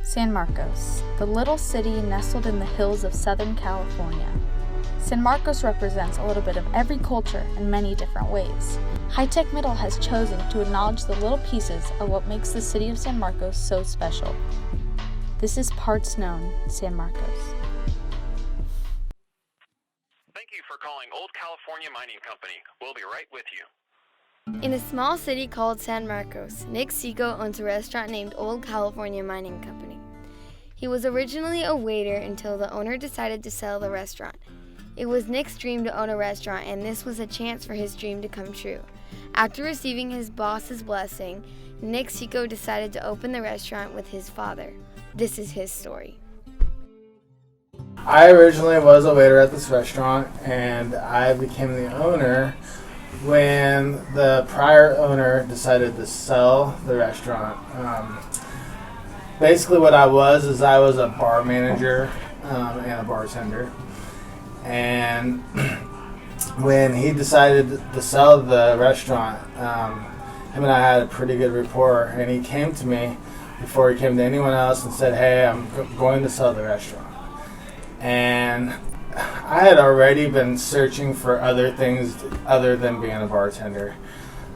San Marcos, the little city nestled in the hills of Southern California. San Marcos represents a little bit of every culture in many different ways. High Tech Middle has chosen to acknowledge the little pieces of what makes the city of San Marcos so special. This is Parts Known San Marcos. Thank you for calling Old California Mining Company. We'll be right with you. In a small city called San Marcos, Nick Seco owns a restaurant named Old California Mining Company. He was originally a waiter until the owner decided to sell the restaurant. It was Nick's dream to own a restaurant, and this was a chance for his dream to come true. After receiving his boss's blessing, Nick Seco decided to open the restaurant with his father. This is his story. I originally was a waiter at this restaurant, and I became the owner when the prior owner decided to sell the restaurant. Basically what I was a bar manager and a bartender. And when he decided to sell the restaurant, him and I had a pretty good rapport, and he came to me before he came to anyone else and said, "Hey, I'm going to sell the restaurant." And I had already been searching for other things other than being a bartender.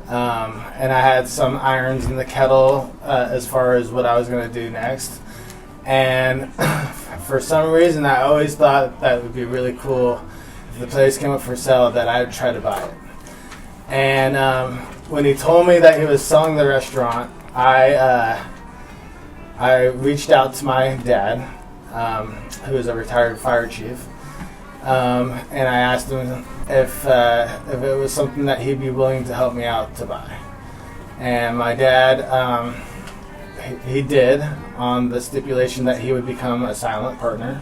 And I had some irons in the kettle as far as what I was going to do next. And for some reason, I always thought that it would be really cool if the place came up for sale that I would try to buy it. And when he told me that he was selling the restaurant, I reached out to my dad, who is a retired fire chief. And I asked him if it was something that he'd be willing to help me out to buy. And my dad, he did, on the stipulation that he would become a silent partner.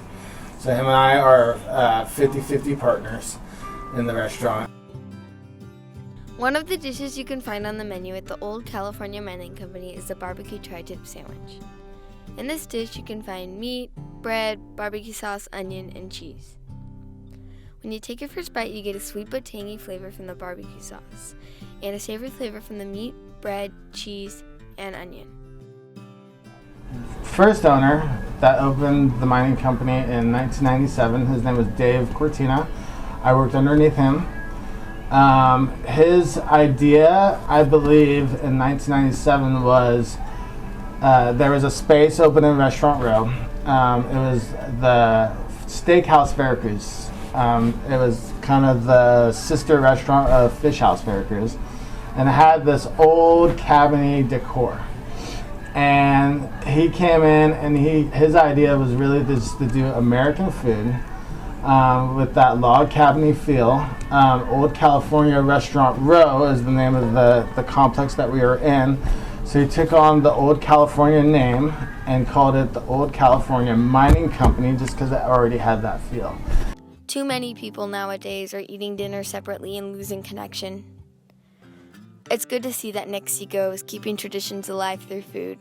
So him and I are 50-50 partners in the restaurant. One of the dishes you can find on the menu at the Old California Mining Company is the barbecue tri-tip sandwich. In this dish, you can find meat, bread, barbecue sauce, onion, and cheese. When you take your first bite, you get a sweet but tangy flavor from the barbecue sauce and a savory flavor from the meat, bread, cheese, and onion. First owner that opened the mining company in 1997, his name was Dave Cortina. I worked underneath him. His idea, I believe, in 1997 was there was a space open in Restaurant Row. It was the Steakhouse Veracruz. It was kind of the sister restaurant of Fish House Veracruz, and it had this old cabiny decor. And he came in, and his idea was really just to do American food with that log cabiny feel. Old California Restaurant Row is the name of the complex that we were in. So he took on the Old California name and called it the Old California Mining Company just because it already had that feel. Too many people nowadays are eating dinner separately and losing connection. It's good to see that Nick Seco is keeping traditions alive through food.